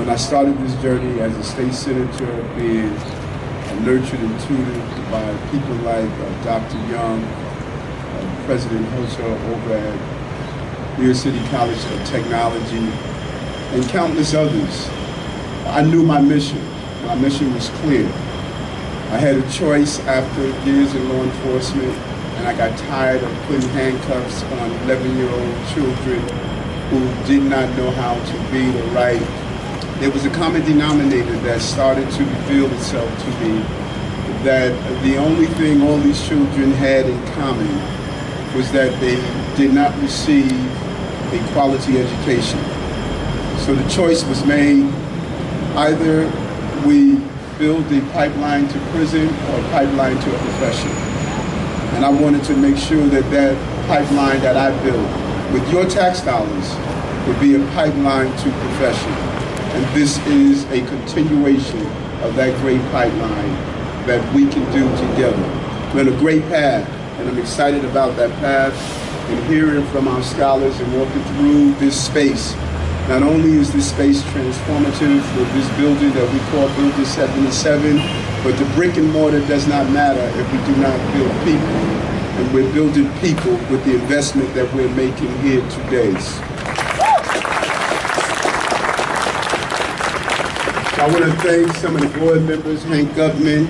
when I started this journey as a state senator, being nurtured and tutored by people like Dr. Young, President Hoser over at New York City College of Technology, and countless others. I knew my mission. My mission was clear. I had a choice after years in law enforcement, and I got tired of putting handcuffs on 11-year-old children who did not know how to read or write. There was a common denominator that started to reveal itself to me, that the only thing all these children had in common was that they did not receive a quality education. So the choice was made: either we build a pipeline to prison or a pipeline to a profession. And I wanted to make sure that that pipeline that I built with your tax dollars would be a pipeline to profession. And this is a continuation of that great pipeline that we can do together. We're on a great path, and I'm excited about that path and hearing from our scholars and walking through this space. Not only is this space transformative with this building that we call Building 77, but the brick and mortar does not matter if we do not build people. And we're building people with the investment that we're making here today. I want to thank some of the board members, Hank Gutman,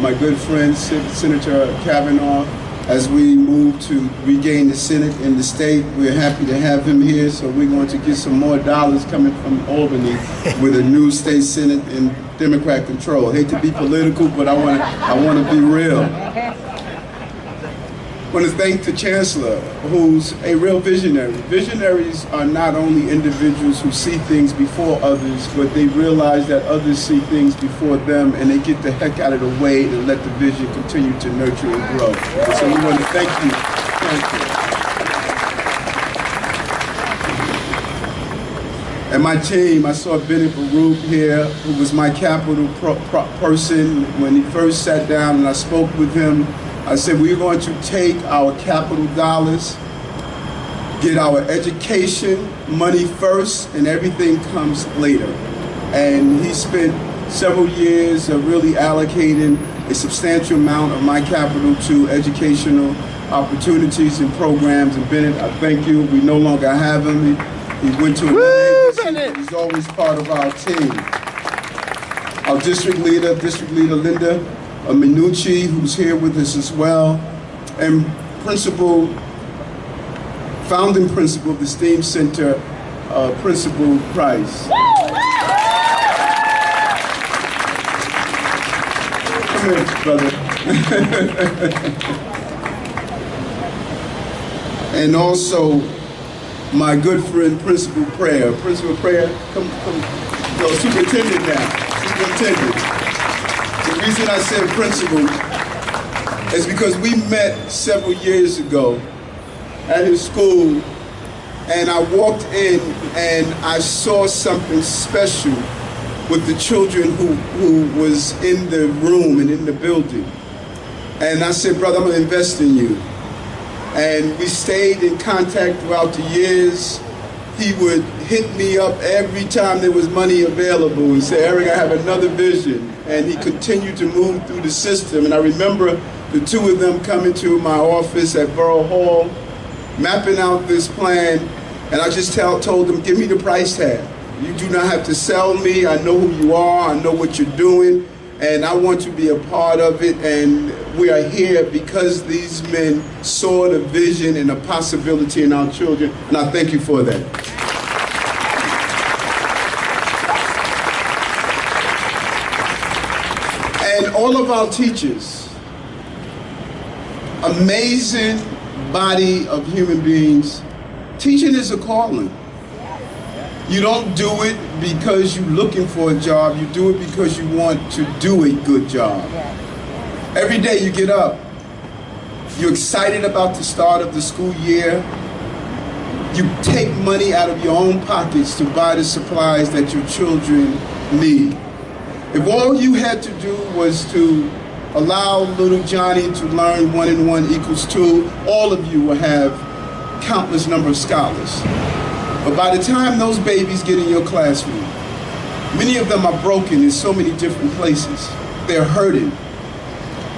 my good friend Senator Kavanaugh. As we move to regain the Senate in the state, we're happy to have him here, so we're going to get some more dollars coming from Albany with a new state Senate in Democrat control. I hate to be political, but I want to be real. I want to thank the Chancellor, who's a real visionary. Visionaries are not only individuals who see things before others, but they realize that others see things before them, and they get the heck out of the way and let the vision continue to nurture and grow. And so we want to thank you. Thank you. And my team, I saw Bennett Baruch here, who was my capital person. When he first sat down and I spoke with him, I said, we're going to take our capital dollars, get our education money first, and everything comes later. And he spent several years of really allocating a substantial amount of my capital to educational opportunities and programs. And Bennett, I thank you. We no longer have him. He went to another agency. He's always part of our team. Our district leader Linda Minucci, who's here with us as well, and founding principal of the STEAM Center, Principal Price. Come here, brother. And also my good friend, Principal Prayer. Principal Prayer, come. No, superintendent now. Superintendent. The reason I said principal is because we met several years ago at his school, and I walked in and I saw something special with the children who was in the room and in the building. And I said, brother, I'm gonna invest in you. And we stayed in contact throughout the years. He would hit me up every time there was money available and say, Eric, I have another vision. And he continued to move through the system. And I remember the two of them coming to my office at Borough Hall, mapping out this plan, and I just told them, give me the price tag. You do not have to sell me. I know who you are. I know what you're doing, and I want to be a part of it. And we are here because these men saw the vision and the possibility in our children, and I thank you for that. And all of our teachers, amazing body of human beings. Teaching is a calling. You don't do it because you're looking for a job. You do it because you want to do a good job. Every day you get up, you're excited about the start of the school year. You take money out of your own pockets to buy the supplies that your children need. If all you had to do was to allow little Johnny to learn 1 and 1 equals 2, all of you will have countless number of scholars. But by the time those babies get in your classroom, Many of them are broken in so many different places. They're hurting.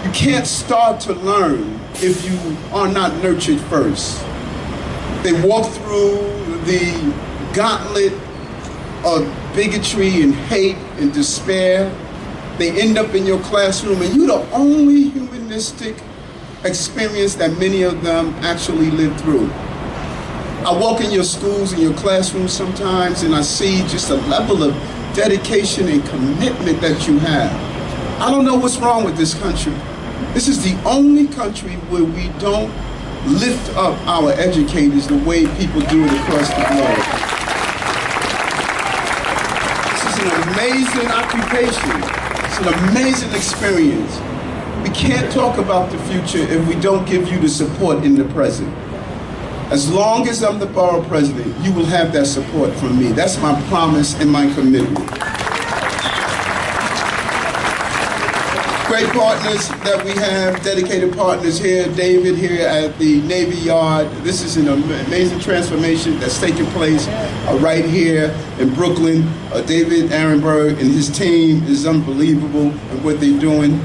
You can't start to learn if you are not nurtured first. They walk through the gauntlet of bigotry and hate and despair. They end up in your classroom and you're the only humanistic experience that many of them actually live through. I walk in your schools and your classrooms sometimes and I see just a level of dedication and commitment that you have. I don't know what's wrong with this country. This is the only country where we don't lift up our educators the way people do it across the globe. This is an amazing occupation. It's an amazing experience. We can't talk about the future if we don't give you the support in the present. As long as I'm the borough president, you will have that support from me. That's my promise and my commitment. Great partners that we have, dedicated partners here. David here at the Navy Yard. This is an amazing transformation that's taking place right here in Brooklyn. David Arenberg and his team is unbelievable in what they're doing.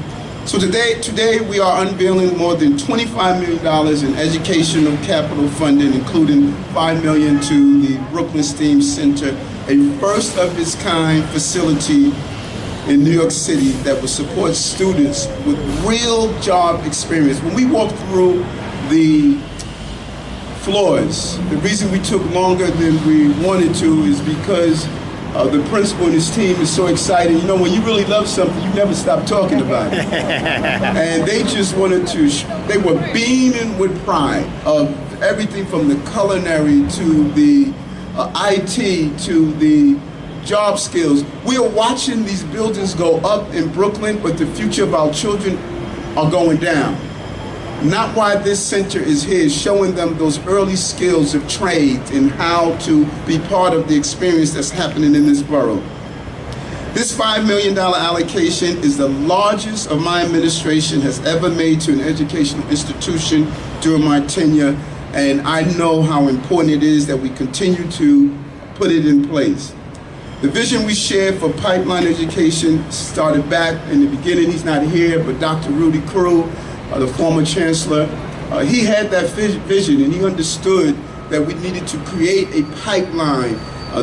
So today we are unveiling more than $25 million in educational capital funding, including $5 million to the Brooklyn STEAM Center, a first of its kind facility in New York City that will support students with real job experience. When we walk through the floors, the reason we took longer than we wanted to is because the principal and his team is so excited. You know, when you really love something, you never stop talking about it. And they just wanted to, they were beaming with pride of everything from the culinary to the IT to the job skills. We are watching these buildings go up in Brooklyn, but the future of our children are going down. Not why this center is here, showing them those early skills of trades and how to be part of the experience that's happening in this borough. This $5 million allocation is the largest of my administration has ever made to an educational institution during my tenure, and I know how important it is that we continue to put it in place. The vision we shared for pipeline education started back in the beginning. He's not here, but Dr. Rudy Crew, the former chancellor, he had that vision and he understood that we needed to create a pipeline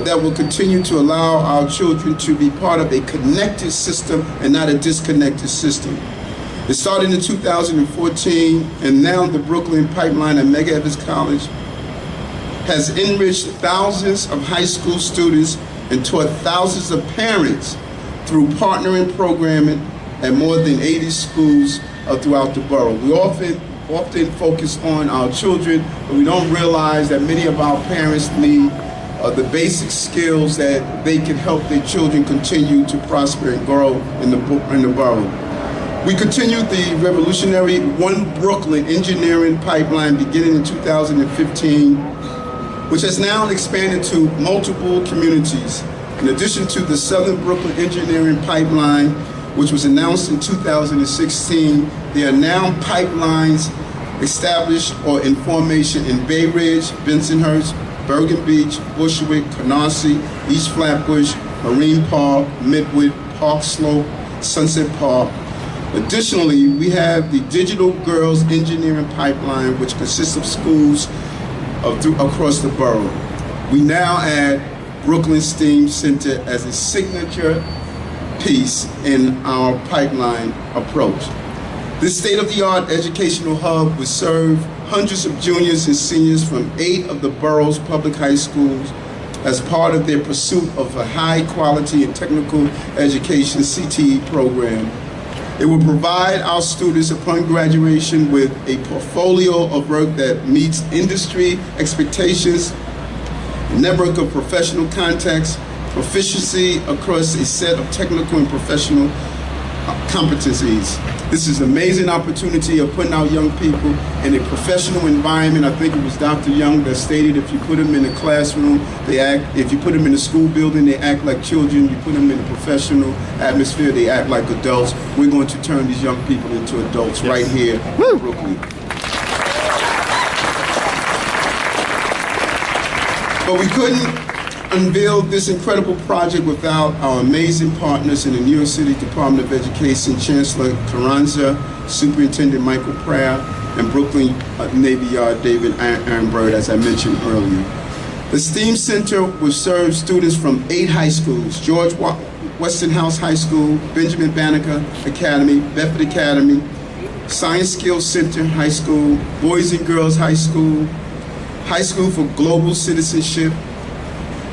that will continue to allow our children to be part of a connected system and not a disconnected system. It started in 2014, and now the Brooklyn Pipeline at Medgar Evers College has enriched thousands of high school students and taught thousands of parents through partnering programming at more than 80 schools throughout the borough. We often focus on our children, but we don't realize that many of our parents need the basic skills that they can help their children continue to prosper and grow in the borough. We continued the revolutionary One Brooklyn engineering pipeline beginning in 2015, which has now expanded to multiple communities. In addition to the Southern Brooklyn engineering pipeline, which was announced in 2016, there are now pipelines established or in formation in Bay Ridge, Bensonhurst, Bergen Beach, Bushwick, Canarsie, East Flatbush, Marine Park, Midwood, Park Slope, Sunset Park. Additionally, we have the Digital Girls Engineering Pipeline, which consists of schools across the borough. We now add Brooklyn STEAM Center as a signature piece in our pipeline approach. This state-of-the-art educational hub will serve hundreds of juniors and seniors from 8 of the borough's public high schools as part of their pursuit of a high-quality and technical education CTE program. It will provide our students upon graduation with a portfolio of work that meets industry expectations, a network of professional contacts, proficiency across a set of technical and professional competencies. This is an amazing opportunity of putting our young people in a professional environment. I think it was Dr. Young that stated if you put them in a classroom, they act, if you put them in a school building, they act like children. You put them in a professional atmosphere, they act like adults. We're going to turn these young people into adults right here in Brooklyn. But we couldn't unveiled this incredible project without our amazing partners in the New York City Department of Education, Chancellor Carranza, Superintendent Michael Pratt, and Brooklyn Navy Yard David Armbird, as I mentioned earlier. The STEAM Center will serve students from 8 high schools: George Westinghouse High School, Benjamin Banneker Academy, Bedford Academy, Science Skills Center High School, Boys and Girls High School for Global Citizenship,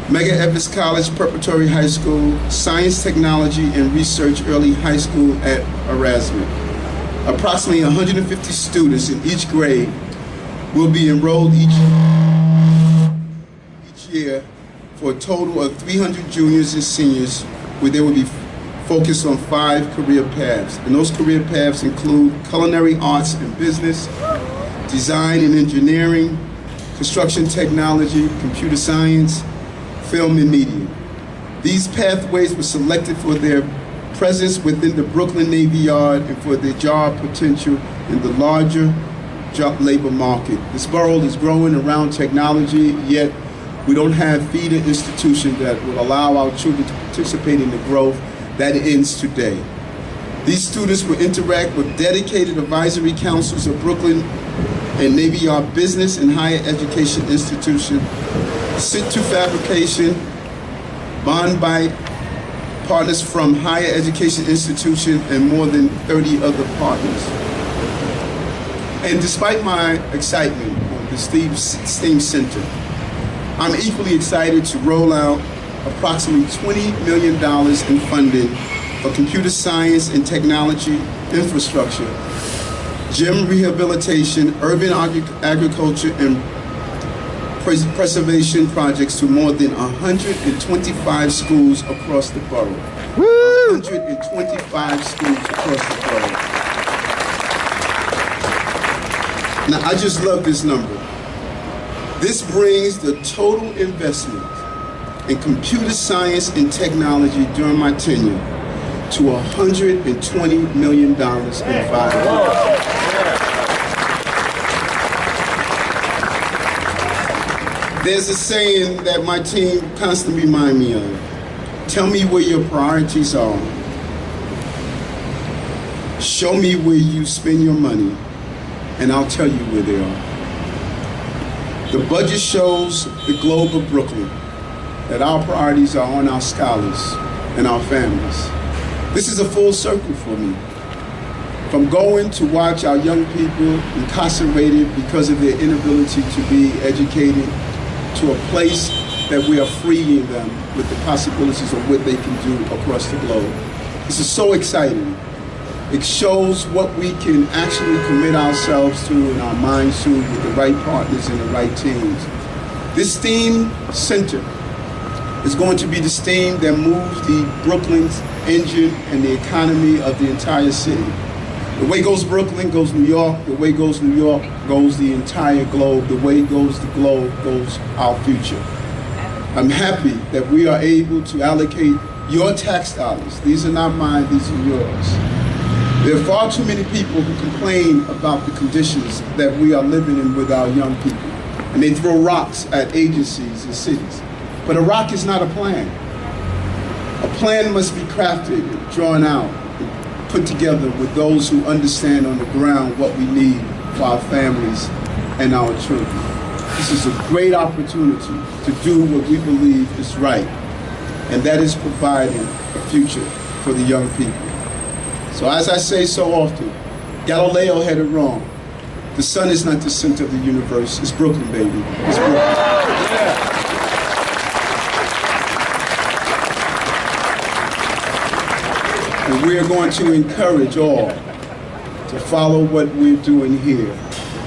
Mega Evans College Preparatory High School, Science, Technology, and Research Early High School at Erasmus. Approximately 150 students in each grade will be enrolled each year for a total of 300 juniors and seniors, where they will be focused on 5 career paths. And those career paths include culinary arts and business, design and engineering, construction technology, computer science, film and media. These pathways were selected for their presence within the Brooklyn Navy Yard and for their job potential in the larger job labor market. This borough is growing around technology, yet we don't have feeder institutions that will allow our children to participate in the growth that ends today. These students will interact with dedicated advisory councils of Brooklyn and Navy Yard business and higher education institutions, situ fabrication, bond by partners from higher education institutions, and more than 30 other partners. And despite my excitement on the STEAM Center, I'm equally excited to roll out approximately $20 million in funding for computer science and technology infrastructure, gym rehabilitation, urban agriculture, and preservation projects to more than 125 schools across the borough. Woo! 125 schools across the borough. Now, I just love this number. This brings the total investment in computer science and technology during my tenure to $120 million in 5 years. There's a saying that my team constantly reminds me of. Tell me where your priorities are. Show me where you spend your money, and I'll tell you where they are. The budget shows the globe of Brooklyn that our priorities are on our scholars and our families. This is a full circle for me. From going to watch our young people incarcerated because of their inability to be educated, to a place that we are freeing them with the possibilities of what they can do across the globe. This is so exciting. It shows what we can actually commit ourselves to and our minds to with the right partners and the right teams. This STEAM Center is going to be the steam that moves the Brooklyn's engine and the economy of the entire city. The way goes Brooklyn, goes New York. The way goes New York, goes the entire globe. The way goes the globe, goes our future. I'm happy that we are able to allocate your tax dollars. These are not mine, these are yours. There are far too many people who complain about the conditions that we are living in with our young people. And they throw rocks at agencies and cities. But a rock is not a plan. A plan must be crafted, drawn out, and put together with those who understand on the ground what we need for our families and our children. This is a great opportunity to do what we believe is right, and that is providing a future for the young people. So as I say so often, Galileo had it wrong. The sun is not the center of the universe. It's Brooklyn, baby. It's Brooklyn. Yeah. And we are going to encourage all to follow what we're doing here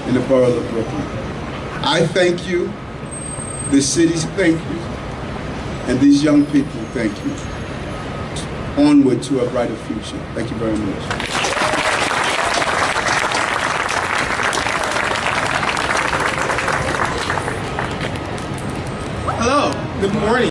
in the borough of Brooklyn. I thank you, the cities thank you, and these young people thank you. Onward to a brighter future. Thank you very much. Hello, good morning.